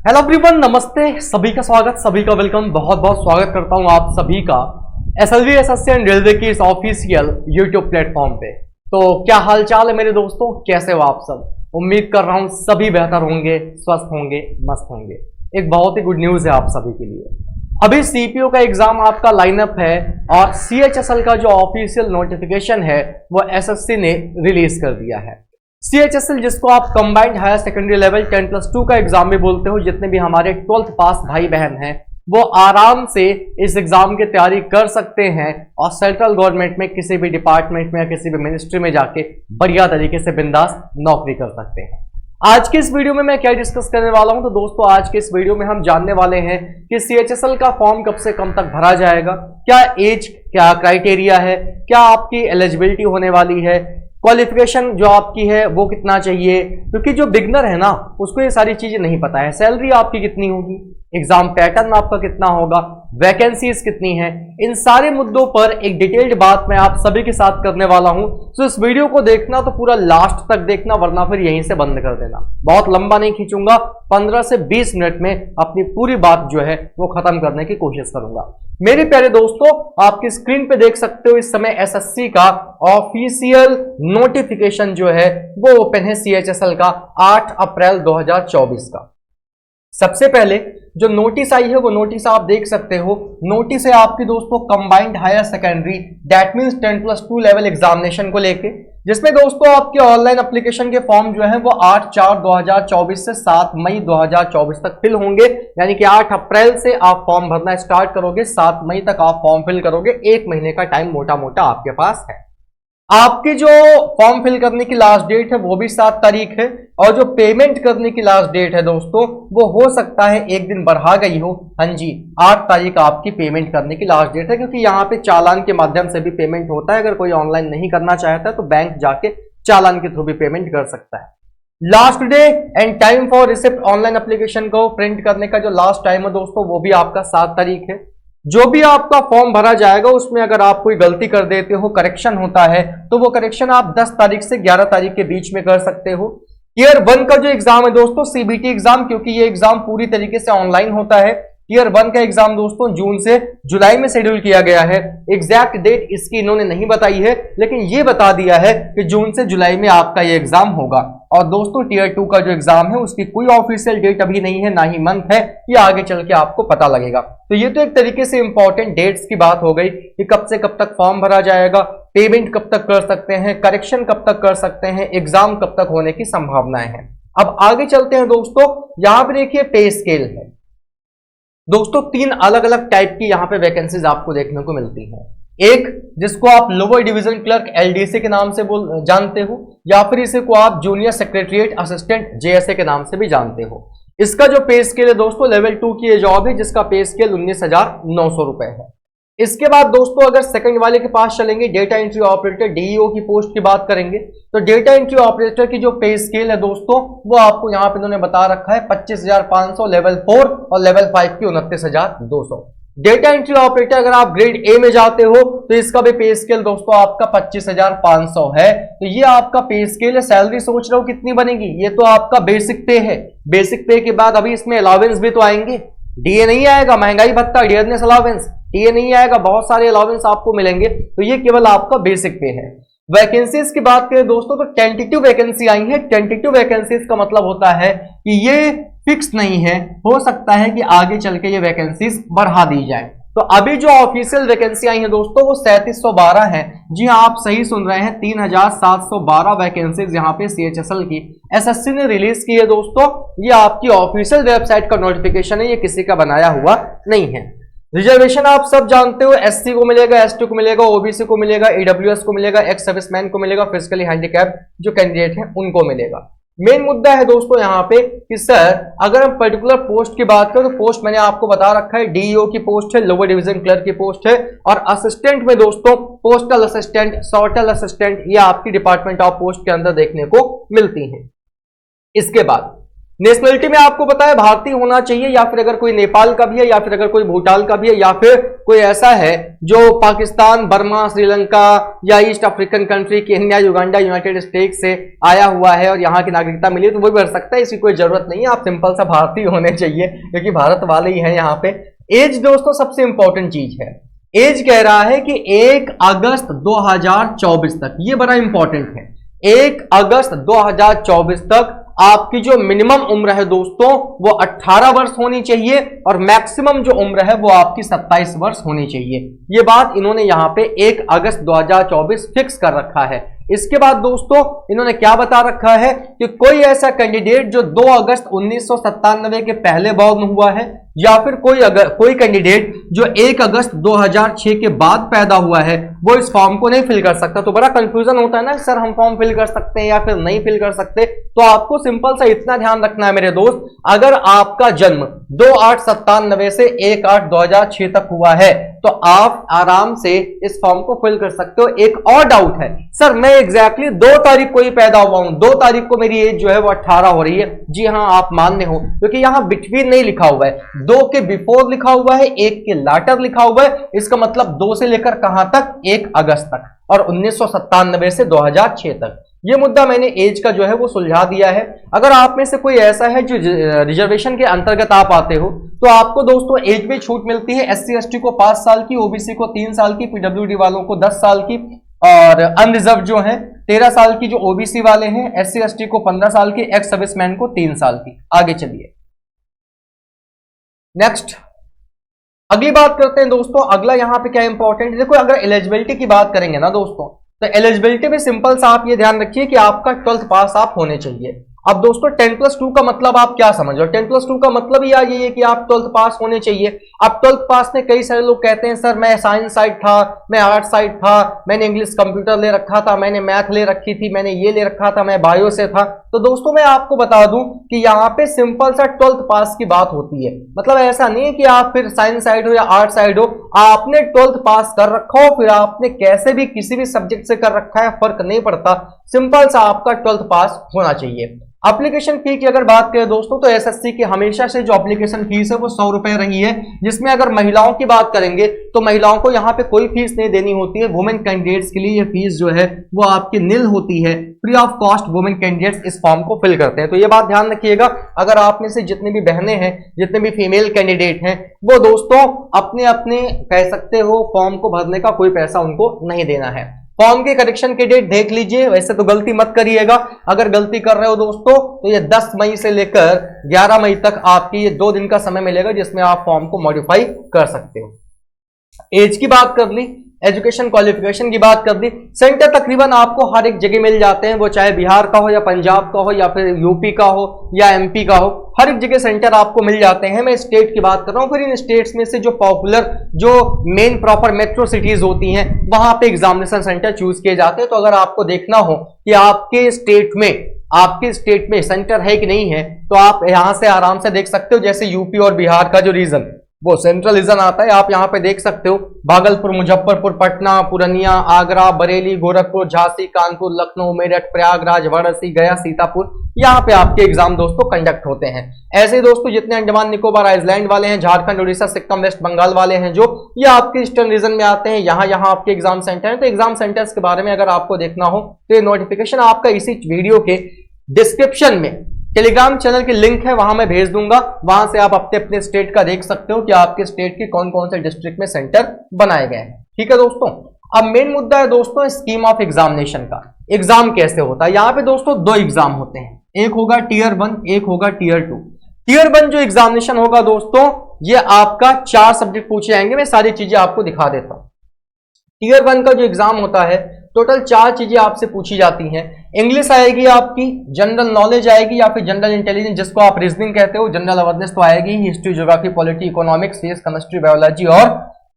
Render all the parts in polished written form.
Hello everyone, नमस्ते। सभी का स्वागत, सभी का वेलकम, बहुत बहुत स्वागत करता हूं आप सभी का एसएलवी एसएससी एंड रेलवे की इस ऑफिशियल यूट्यूब प्लेटफॉर्म पे। तो क्या हाल चाल है मेरे दोस्तों, कैसे हो आप सब? उम्मीद कर रहा हूं सभी बेहतर होंगे, स्वस्थ होंगे, मस्त होंगे। एक बहुत ही गुड न्यूज है आप सभी के लिए। अभी सीपीओ का एग्जाम आपका लाइनअप है और सीएचएसएल का जो ऑफिशियल नोटिफिकेशन है वो एसएससी ने रिलीज कर दिया है। सीएचएसएल, जिसको आप कंबाइंड हायर सेकेंडरी लेवल 10+2 का एग्जाम भी बोलते हो, जितने भी हमारे 12th पास भाई बहन हैं वो आराम से इस एग्जाम की तैयारी कर सकते हैं और सेंट्रल गवर्नमेंट में किसी भी डिपार्टमेंट में या किसी भी मिनिस्ट्री में जाके बढ़िया तरीके से बिंदास नौकरी कर सकते हैं। आज के इस वीडियो में मैं क्या डिस्कस करने वाला हूं, तो दोस्तों आज के इस वीडियो में हम जानने वाले हैं कि सीएचएसएल का फॉर्म कब से कब तक भरा जाएगा, क्या एज, क्या क्राइटेरिया है, क्या आपकी एलिजिबिलिटी होने वाली है, क्वालिफिकेशन जो आपकी है वो कितना चाहिए, क्योंकि जो बिगनर है ना उसको ये सारी चीजें नहीं पता है। सैलरी आपकी कितनी होगी, एग्जाम पैटर्न आपका कितना होगा, वैकेंसीज कितनी है, इन सारे मुद्दों पर एक डिटेल्ड बात मैं आप सभी के साथ करने वाला हूं। तो इस वीडियो को देखना तो पूरा लास्ट तक देखना, वरना फिर यहीं से बंद कर देना। बहुत लंबा नहीं खींचूंगा, 15 से 20 मिनट में अपनी पूरी बात जो है वो खत्म करने की कोशिश करूंगा। मेरे प्यारे दोस्तों, आपकी स्क्रीन पे देख सकते हो इस समय एसएससी का ऑफिशियल नोटिफिकेशन जो है वो ओपन है सीएचएसएल का 8 अप्रैल 2024 का। सबसे पहले जो नोटिस आई है वो नोटिस आप देख सकते हो। नोटिस है आपकी दोस्तों combined higher secondary, that means 10+2 level examination को लेके, जिसमें दोस्तों आपके ऑनलाइन एप्लीकेशन के फॉर्म जो है वो 8/4/2024 से 7 मई 2024 तक फिल होंगे। यानी कि 8 अप्रैल से आप फॉर्म भरना स्टार्ट करोगे, 7 मई तक आप फॉर्म फिल करोगे। 1 महीने का टाइम मोटा मोटा आपके पास है। आपकी जो फॉर्म फिल करने की लास्ट डेट है वो भी 7 तारीख है, और जो पेमेंट करने की लास्ट डेट है दोस्तों वो हो सकता है एक दिन बढ़ा गई हो। हाँ जी, 8 तारीख आपकी पेमेंट करने की लास्ट डेट है, क्योंकि यहाँ पे चालान के माध्यम से भी पेमेंट होता है। अगर कोई ऑनलाइन नहीं करना चाहता है तो बैंक जाके चालान के थ्रू भी पेमेंट कर सकता है। Last day and time for receipt online application को प्रिंट करने का जो लास्ट टाइम है दोस्तों वो भी आपका 7 तारीख है। जो भी आपका फॉर्म भरा जाएगा उसमें अगर आप कोई गलती कर देते हो, करेक्शन होता है, तो वो करेक्शन आप 10 तारीख से 11 तारीख के बीच में कर सकते हो। ईयर 1 का जो एग्जाम है दोस्तों, सीबीटी एग्जाम, क्योंकि ये एग्जाम पूरी तरीके से ऑनलाइन होता है। ईयर 1 का एग्जाम दोस्तों जून से जुलाई में शेड्यूल किया गया है। एग्जैक्ट डेट इसकी इन्होंने नहीं बताई है, लेकिन ये बता दिया है कि जून से जुलाई में आपका ये एग्जाम होगा। और दोस्तों टीयर 2 का जो एग्जाम है उसकी कोई ऑफिशियल डेट अभी नहीं है, ना ही मंथ है, ये आगे चल के आपको पता लगेगा। तो ये तो एक तरीके से इंपॉर्टेंट डेट्स की बात हो गई कि कब से कब तक फॉर्म भरा जाएगा, पेमेंट कब तक कर सकते हैं, करेक्शन कब तक कर सकते हैं, एग्जाम कब तक होने की संभावनाएं हैं। अब आगे चलते हैं दोस्तों। यहां पर देखिए पे स्केल है दोस्तों, 3 अलग अलग टाइप की यहाँ पे वैकेंसीज आपको देखने को मिलती हैं। एक जिसको आप लोअर डिवीजन क्लर्क एलडीसी के नाम से जानते हो, या फिर इसे को आप जूनियर सेक्रेटरीट असिस्टेंट जेएसए के नाम से भी जानते हो। इसका जो पे स्केल है दोस्तों लेवल 2 की ये जॉब है, जिसका पे स्केल 19,900 रुपए है। इसके बाद दोस्तों अगर सेकंड वाले के पास चलेंगे, डेटा एंट्री ऑपरेटर डीईओ की पोस्ट की बात करेंगे, तो डेटा एंट्री ऑपरेटर की जो पे स्केल है दोस्तों वो आपको यहाँ पे इन्होंने बता रखा है 25,500 लेवल 4 और लेवल 5 की 29,200। डेटा एंट्री ऑपरेटर अगर आप ग्रेड ए में जाते हो तो इसका भी पे स्केल दोस्तों आपका 25,500 है। तो ये आपका पे स्केल है। सैलरी सोच रहे हो कितनी बनेगी, ये तो आपका बेसिक पे है। बेसिक पे के बाद अभी इसमें अलावेंस भी तो आएंगे, डीए नहीं आएगा, महंगाई भत्ता, डियरनेस अलावेंस, डीए नहीं आएगा, बहुत सारे अलावेंस आपको मिलेंगे। तो ये केवल आपका बेसिक पे है। वैकेंसीज की बात करें दोस्तों तो टेंटेटिव वैकेंसी आई है। टेंटेटिव वैकेंसीज का मतलब होता है कि ये फिक्स नहीं है, हो सकता है कि आगे चल के ये वैकेंसीज बढ़ा दी जाए। तो अभी जो ऑफिशियल वैकेंसी आई है दोस्तों वो 3712 है। जी हाँ, आप सही सुन रहे हैं, 3712 वैकेंसीज यहाँ पे सीएचएसएल की एसएससी ने रिलीज की है दोस्तों। ये आपकी ऑफिशियल वेबसाइट का नोटिफिकेशन है, ये किसी का बनाया हुआ नहीं है। रिजर्वेशन आप सब जानते हो, एससी को मिलेगा, एसटी को मिलेगा, ओबीसी को मिलेगा, ईडब्ल्यूएस को मिलेगा, एक्स सर्विसमैन को मिलेगा, फिजिकली हैंडीकैप जो कैंडिडेट हैं उनको मिलेगा। मेन मुद्दा है दोस्तों यहाँ पे कि सर अगर हम पर्टिकुलर पोस्ट की बात करें तो पोस्ट मैंने आपको बता रखा है, डीईओ की पोस्ट है, लोअर डिवीजन क्लर्क की पोस्ट है, और असिस्टेंट में दोस्तों पोस्टल असिस्टेंट, सॉर्टल असिस्टेंट, ये आपकी डिपार्टमेंट ऑफ पोस्ट के अंदर देखने को मिलती है। इसके बाद नेशनलिटी में आपको पता है भारतीय होना चाहिए, या फिर अगर कोई नेपाल का भी है, या फिर अगर कोई भूटान का भी है, या फिर कोई ऐसा है जो पाकिस्तान, बर्मा, श्रीलंका या east African country, Kenya, Uganda, United states से आया हुआ है और यहाँ की नागरिकता मिली तो वो भी भर सकता है, इसकी कोई जरूरत नहीं है। आप सिंपल सा भारतीय होने चाहिए क्योंकि भारत वाले ही हैं यहाँ पे। एज दोस्तों सबसे इंपॉर्टेंट चीज है। एज कह रहा है कि 1 अगस्त 2024 तक, ये बड़ा इंपॉर्टेंट है। 1 अगस्त 2024 तक आपकी जो मिनिमम उम्र है दोस्तों वो 18 वर्ष होनी चाहिए और मैक्सिमम जो उम्र है वो आपकी 27 वर्ष होनी चाहिए। ये बात इन्होंने यहां पे 1 अगस्त 2024 फिक्स कर रखा है। इसके बाद दोस्तों इन्होंने क्या बता रखा है कि कोई ऐसा कैंडिडेट जो 2 अगस्त 1997 के पहले बॉर्न हुआ है, या फिर कोई कैंडिडेट जो 1 अगस्त 2006 के बाद पैदा हुआ है, वो इस फॉर्म को नहीं फिल कर सकता। तो बड़ा कंफ्यूजन होता है ना सर, हम फॉर्म फिल कर सकते हैं या फिर नहीं फिल कर सकते। तो आपको सिंपल सा इतना ध्यान रखना है मेरे दोस्त, अगर आपका जन्म 2/8/97 से 1/8/2006 तक हुआ है तो आप आराम से इस फॉर्म को फिल कर सकते हो। एक और डाउट है सर, मैं एग्जैक्टली 2 तारीख को ही पैदा हुआ हूं, 2 तारीख को मेरी एज जो है वो 18 हो रही है। जी हाँ, आप मान्य हो, क्योंकि यहां बिटवीन नहीं लिखा हुआ है, 2 के बिफोर लिखा हुआ है, 1 के लाटर लिखा हुआ है। इसका मतलब 2 से लेकर कहां तक, 1 अगस्त तक, और 1997 से 2006 तक। ये मुद्दा मैंने एज का जो है वो सुलझा दिया है। अगर आप में से कोई ऐसा है जो रिजर्वेशन के अंतर्गत आप आते हो तो आपको दोस्तों एज में छूट मिलती है। SC ST को 5 साल की, OBC को 3 साल की, PWD वालों को 10 साल की, और अनरिजर्व जो है 13 साल की जो OBC वाले हैं, SC ST को 15 साल की, एक्स सर्विसमैन को 3 साल की। आगे चलिए नेक्स्ट, अगली बात करते हैं दोस्तों। अगला यहां पे क्या इंपॉर्टेंट, देखो अगर एलिजिबिलिटी की बात करेंगे ना दोस्तों, तो एलिजिबिलिटी में सिंपल सा आप ये ध्यान रखिए कि आपका 12th पास आप होने चाहिए। अब दोस्तों 10+2 का मतलब आप क्या समझ रहे हो? 10+2 का मतलब ही यही है कि आप 12th पास होने चाहिए। अब 12th पास में कई सारे लोग कहते हैं सर मैं साइंस साइड था, मैं आर्ट साइड था, मैंने इंग्लिश कंप्यूटर ले रखा था, मैंने मैथ ले रखी थी, मैंने ये ले रखा था, मैं बायो से था। तो दोस्तों मैं आपको बता दूं कि यहाँ पे सिंपल सा 12th पास की बात होती है। मतलब ऐसा नहीं है कि आप फिर साइंस साइड हो या आर्ट साइड हो, आपने 12th पास कर रखा हो, फिर आपने कैसे भी किसी भी सब्जेक्ट से कर रखा है फर्क नहीं पड़ता, सिंपल सा आपका 12th पास होना चाहिए। एप्लीकेशन फी की अगर बात करें दोस्तों तो एसएससी की हमेशा से जो एप्लीकेशन फीस है वो 100 रुपए रही है, जिसमें अगर महिलाओं की बात करेंगे तो महिलाओं को यहाँ पे कोई फीस नहीं देनी होती है। वुमेन कैंडिडेट्स के लिए ये फीस जो है वो आपकी निल होती है, free of cost women candidates इस फॉर्म को फिल करते हैं। तो ये बात ध्यान रखिएगा, अगर आप में से जितनी भी बहनें हैं, जितने भी फीमेल कैंडिडेट हैं, वो दोस्तों अपने अपने कह सकते हो फॉर्म को भरने का कोई पैसा उनको नहीं देना है। फॉर्म के करेक्शन की डेट देख लीजिए, वैसे तो गलती मत करिएगा, अगर गलती कर रहे हो दोस्तों तो ये 10 मई से लेकर 11 मई तक आपकी ये 2 दिन का समय मिलेगा जिसमें आप फॉर्म को मॉडिफाई कर सकते हो। एज की बात कर ली, एजुकेशन क्वालिफिकेशन की बात कर दी, सेंटर तकरीबन आपको हर एक जगह मिल जाते हैं, वो चाहे बिहार का हो या पंजाब का हो या फिर यूपी का हो या एमपी का हो, हर एक जगह सेंटर आपको मिल जाते हैं। मैं स्टेट की बात कर रहा हूं, फिर इन स्टेट्स में से जो पॉपुलर जो मेन प्रॉपर मेट्रो सिटीज होती हैं वहां पे एग्जामिनेशन सेंटर चूज किए जाते हैं। तो अगर आपको देखना हो कि आपके स्टेट में सेंटर है कि नहीं है, तो आप यहां से आराम से देख सकते हो। जैसे यूपी और बिहार का जो रीजन वो सेंट्रल रीजन आता है, आप यहाँ पे देख सकते हो भागलपुर, मुजफ्फरपुर, पटना, पूर्णिया, आगरा, बरेली, गोरखपुर, झांसी, कानपुर, लखनऊ, मेरठ, प्रयागराज, वाराणसी, गया, सीतापुर, यहाँ पे आपके एग्जाम दोस्तों कंडक्ट होते हैं। ऐसे ही दोस्तों जितने अंडमान निकोबार आइलैंड वाले हैं, झारखंड, उड़ीसा, सिक्किम, वेस्ट बंगाल वाले हैं जो, ये आपके ईस्टर्न रीजन में आते हैं, यहाँ आपके एग्जाम सेंटर है। तो एग्जाम सेंटर्स के बारे में अगर आपको देखना हो तो ये नोटिफिकेशन आपका इसी वीडियो के डिस्क्रिप्शन में टेलीग्राम चैनल की लिंक है, वहां मैं भेज दूंगा, वहां से आप अपने अपने स्टेट का देख सकते हो कि आपके स्टेट के कौन कौन से डिस्ट्रिक्ट में सेंटर बनाए गए हैं। ठीक है दोस्तों, अब मेन मुद्दा है दोस्तों स्कीम ऑफ एग्जामिनेशन का। एग्जाम कैसे होता है? यहाँ पे दोस्तों 2 एग्जाम होते हैं, एक होगा टीयर 1, एक होगा टीयर 2। टीयर 1 जो एग्जामिनेशन होगा दोस्तों, ये आपका 4 सब्जेक्ट पूछे जाएंगे, मैं सारी चीजें आपको दिखा देता हूं। टीयर 1 का जो एग्जाम होता है टोटल 4 चीजें आपसे पूछी जाती हैं। इंग्लिश आएगी आपकी, जनरल नॉलेज आएगी या फिर जनरल इंटेलिजेंस जिसको आप रीजनिंग कहते हो, जनरल अवेयरनेस तो आएगी, history, geography, polity, economics, physics, chemistry, biology और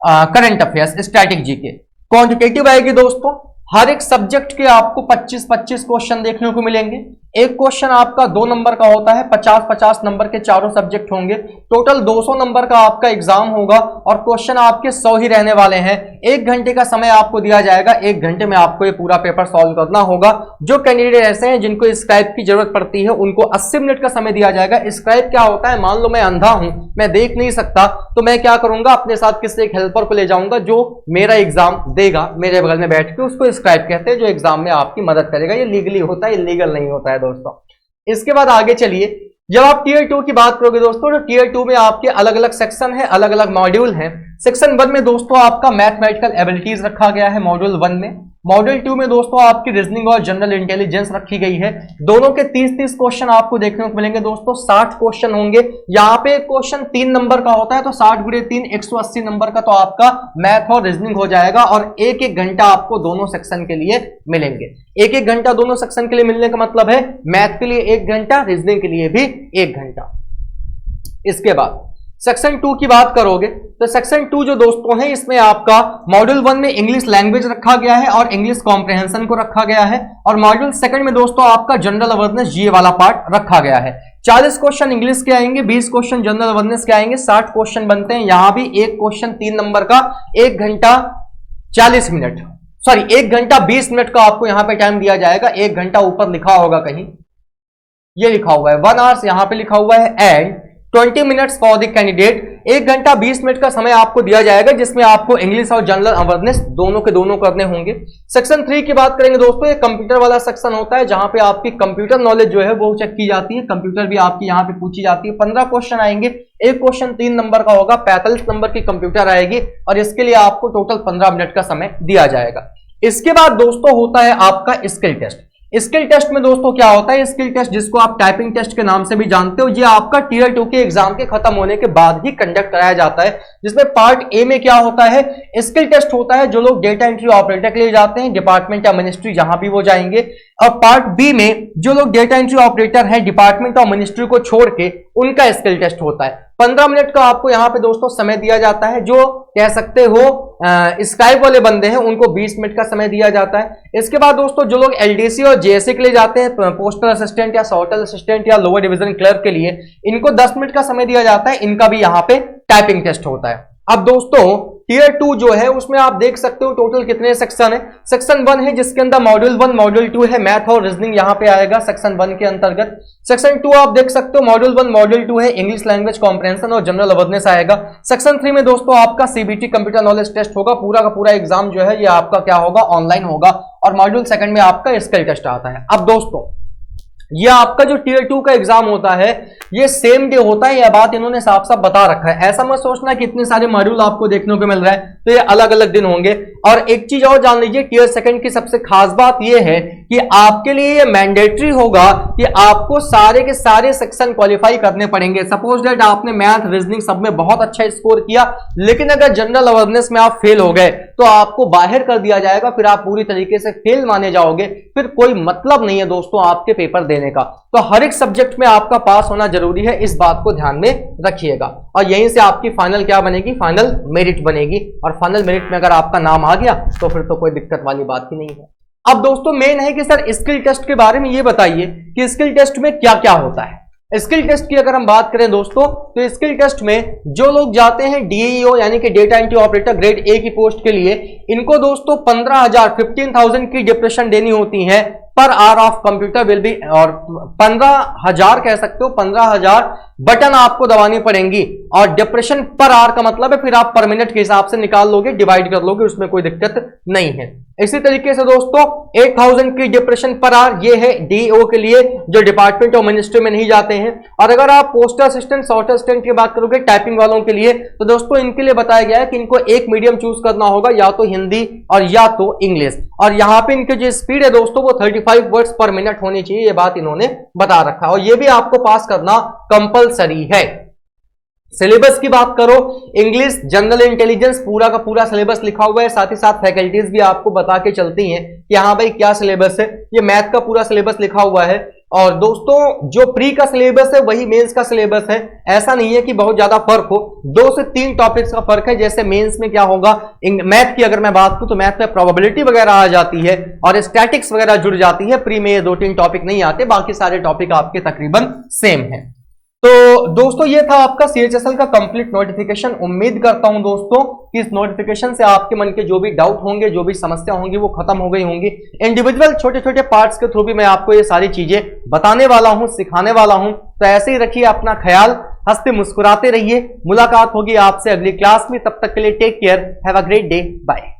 current affairs, static GK. Quantitative आएगी दोस्तों, हर एक सब्जेक्ट के आपको 25-25 क्वेश्चन देखने को मिलेंगे। एक क्वेश्चन आपका 2 नंबर का होता है, 50-50 नंबर के चारों सब्जेक्ट होंगे, टोटल 200 नंबर का आपका एग्जाम होगा और क्वेश्चन आपके 100 ही रहने वाले हैं। 1 घंटे का समय आपको दिया जाएगा, 1 घंटे में आपको ये पूरा पेपर सॉल्व करना होगा। जो कैंडिडेट ऐसे हैं जिनको स्क्राइब की जरूरत पड़ती है उनको 80 मिनट का समय दिया जाएगा। स्क्राइब क्या होता है, मान लो मैं अंधा हूं, मैं देख नहीं सकता, तो मैं क्या करूंगा, अपने साथ किसी एक हेल्पर को ले जाऊंगा जो मेरा एग्जाम देगा, मेरे बगल में बैठ के, उसको स्क्राइब कहते हैं, जो एग्जाम में आपकी मदद करेगा। ये लीगली होता है, इलीगल नहीं होता है दोस्तों। इसके बाद आगे चलिए, जब आप टीयर 2 की बात करोगे दोस्तों, तो टीयर 2 में आपके अलग अलग सेक्शन है, अलग अलग मॉड्यूल हैं। सेक्शन 1 में दोस्तों आपका मैथमेटिकल एबिलिटीज रखा गया है मॉड्यूल 1 में। मॉड्यूल 2 में दोस्तों आपकी रीजनिंग और जनरल इंटेलिजेंस रखी गई है। दोनों के 30-30 क्वेश्चन आपको देखने को मिलेंगे दोस्तों। 60 क्वेश्चन होंगे। यहाँ पे क्वेश्चन 3 नंबर का होता है, तो 60 गुणे 3 180 नंबर का तो आपका मैथ और रीजनिंग हो जाएगा। और 1-1 घंटा आपको दोनों सेक्शन के लिए मिलेंगे। 1-1 घंटा दोनों सेक्शन के लिए मिलने का मतलब है मैथ के लिए 1 घंटा, रीजनिंग के लिए भी 1 घंटा। इसके बाद सेक्शन 2 की बात करोगे तो सेक्शन 2 जो दोस्तों है, इसमें आपका मॉड्यूल 1 में इंग्लिश लैंग्वेज रखा गया है और इंग्लिश कॉम्प्रिहेंशन को रखा गया है। और मॉड्यूल 2 में दोस्तों आपका जनरल अवेयरनेस जीए वाला पार्ट रखा गया है। 40 क्वेश्चन इंग्लिश के आएंगे, 20 क्वेश्चन जनरल अवेयरनेस के आएंगे, 60 क्वेश्चन बनते हैं। यहां भी एक क्वेश्चन 3 नंबर का 1 घंटा 40 मिनट, सॉरी 1 घंटा 20 मिनट का आपको यहां पे टाइम दिया जाएगा। 1 घंटा ऊपर लिखा होगा कहीं, ये लिखा हुआ है 1 आवर्स, यहां पे लिखा हुआ है and 20 minutes for the candidate. 1 घंटा 20 मिनट का समय आपको दिया जाएगा, जिसमें आपको इंग्लिश और जनरल अवेयरनेस दोनों के दोनों करने होंगे। सेक्शन 3 की बात करेंगे दोस्तों, ये कंप्यूटर वाला सेक्शन होता है, जहां पे आपकी कंप्यूटर नॉलेज जो है वो चेक की जाती है। कंप्यूटर भी आपकी यहाँ पे पूछी जाती है। 15 क्वेश्चन आएंगे, एक क्वेश्चन 3 नंबर का होगा, 45 नंबर की कंप्यूटर आएगी और इसके लिए आपको टोटल 15 मिनट का समय दिया जाएगा। इसके बाद दोस्तों होता है आपका स्किल टेस्ट। स्किल टेस्ट में दोस्तों क्या होता है, स्किल टेस्ट जिसको आप टाइपिंग टेस्ट के नाम से भी जानते हो, ये आपका टीयर 2 के एग्जाम के खत्म होने के बाद ही कंडक्ट कराया जाता है। जिसमें पार्ट ए में क्या होता है, स्किल टेस्ट होता है, जो लोग डेटा एंट्री ऑपरेटर के लिए जाते हैं, डिपार्टमेंट या मिनिस्ट्री जहां भी वो जाएंगे। और पार्ट बी में जो लोग डेटा एंट्री ऑपरेटर है डिपार्टमेंट और मिनिस्ट्री को छोड़ के, उनका स्किल टेस्ट होता है। 15 मिनट का आपको यहाँ पे दोस्तों समय दिया जाता है। जो कह सकते हो स्क्राइब वाले बंदे हैं उनको 20 मिनट का समय दिया जाता है। इसके बाद दोस्तों जो लोग एलडीसी और जेएससी के लिए जाते हैं, पोस्टल असिस्टेंट या सॉर्टल असिस्टेंट या लोअर डिवीजन क्लर्क के लिए, इनको 10 मिनट का समय दिया जाता है। इनका भी यहाँ पे टाइपिंग टेस्ट होता है। अब दोस्तों टीयर 2 जो है उसमें आप देख सकते हो टोटल कितने सेक्शन है। सेक्शन 1 है जिसके अंदर मॉड्यूल 1 मॉड्यूल 2 है, मैथ और रीजनिंग यहाँ पे आएगा सेक्शन 1 के अंतर्गत। सेक्शन 2 आप देख सकते हो मॉड्यूल 1 मॉड्यूल 2 है, इंग्लिश लैंग्वेज कॉम्प्रिहेंशन और जनरल अवेयरनेस आएगा। सेक्शन 3 में दोस्तों आपका सीबीटी कंप्यूटर नॉलेज टेस्ट होगा। पूरा का पूरा एग्जाम जो है ये आपका क्या होगा, ऑनलाइन होगा। और मॉड्यूल 2 में आपका स्किल टेस्ट आता है। अब दोस्तों ये आपका जो टीयर 2 का एग्जाम होता है ये सेम डे होता है, यह बात इन्होंने साफ साफ बता रखा है। ऐसा मत सोचना कि इतने सारे मॉड्यूल आपको देखने को मिल रहा है तो ये अलग अलग दिन होंगे। और एक चीज और जान लीजिए, टीयर 2 की सबसे खास बात यह है कि आपके लिए ये मैंडेटरी होगा कि आपको सारे के सारे सेक्शन क्वालिफाई करने पड़ेंगे। सपोज दैट आपने मैथ रीजनिंग सब में बहुत अच्छा स्कोर किया, लेकिन अगर जनरल अवेयरनेस में आप फेल हो गए तो आपको बाहर कर दिया जाएगा, फिर आप पूरी तरीके से फेल माने जाओगे, फिर कोई मतलब नहीं है दोस्तों आपके पेपर देने का। तो हर एक सब्जेक्ट में आपका पास होना जरूरी है, इस बात को ध्यान में रखिएगा। और यहीं से आपकी फाइनल क्या बनेगी, फाइनल मेरिट बनेगी। और फाइनल मेरिट में अगर आपका नाम आ गया तो फिर तो कोई दिक्कत वाली बात ही नहीं है। अब दोस्तों मेन है कि सर स्किल टेस्ट के बारे में ये बताइए कि स्किल टेस्ट में क्या क्या होता है। स्किल टेस्ट की अगर हम बात करें दोस्तों तो स्किल टेस्ट में जो लोग जाते हैं डीईओ यानी कि data entry operator grade A की पोस्ट के लिए, इनको दोस्तों 15,000 की डिप्रेशन देनी होती है per hour of computer will be, और 15,000 कह सकते हो, 15,000 बटन आपको दबानी पड़ेंगी। और डिप्रेशन पर आवर का मतलब है फिर आप पर मिनट के हिसाब से निकाल लोगे, डिवाइड कर लोगे, उसमें कोई दिक्कत नहीं है। इसी तरीके से दोस्तों 8,000 की डिप्रेशन पर आवर ये है डीओ के लिए जो डिपार्टमेंट और मिनिस्ट्री में नहीं जाते हैं। और अगर आप पोस्टल असिस्टेंट सॉर्ट असिस्टेंट की बात करोगे टाइपिंग वालों के लिए, तो दोस्तों इनके लिए बताया गया है कि इनको एक मीडियम चूज करना होगा, या तो हिंदी और या तो इंग्लिश। और यहाँ पे इनकी जो स्पीड है दोस्तों वो 35 वर्ड्स पर मिनट होनी चाहिए, ये बात इन्होंने बता रखा है। और ये भी आपको पास करना कंपलसरी है। सिलेबस की बात करो, इंग्लिश जनरल इंटेलिजेंस पूरा का पूरा सिलेबस लिखा हुआ है, साथ ही साथ फैकल्टीज भी आपको बता के चलती हैं कि हाँ भाई क्या सिलेबस है। ये मैथ का पूरा सिलेबस लिखा हुआ है। और दोस्तों जो प्री का सिलेबस है वही मेंस का सिलेबस है, ऐसा नहीं है कि बहुत ज्यादा फर्क हो, 2 से 3 टॉपिक्स का फर्क है। जैसे मेंस में क्या होगा, मैथ की अगर मैं बात करूं तो मैथ में प्रोबेबिलिटी वगैरह आ जाती है और स्टैटिक्स वगैरह जुड़ जाती है। प्री में ये 2-3 टॉपिक नहीं आते, बाकी सारे टॉपिक आपके तकरीबन सेम है। तो दोस्तों ये था आपका CHSL का कंप्लीट नोटिफिकेशन। उम्मीद करता हूं दोस्तों कि इस नोटिफिकेशन से आपके मन के जो भी डाउट होंगे, जो भी समस्या होंगी वो खत्म हो गई होंगी। इंडिविजुअल छोटे छोटे पार्ट्स के थ्रू भी मैं आपको ये सारी चीजें बताने वाला हूं, सिखाने वाला हूं। तो ऐसे ही रखिए अपना ख्याल, हंसते मुस्कुराते रहिए। मुलाकात होगी आपसे अगली क्लास में, तब तक के लिए take care, have a great day, bye.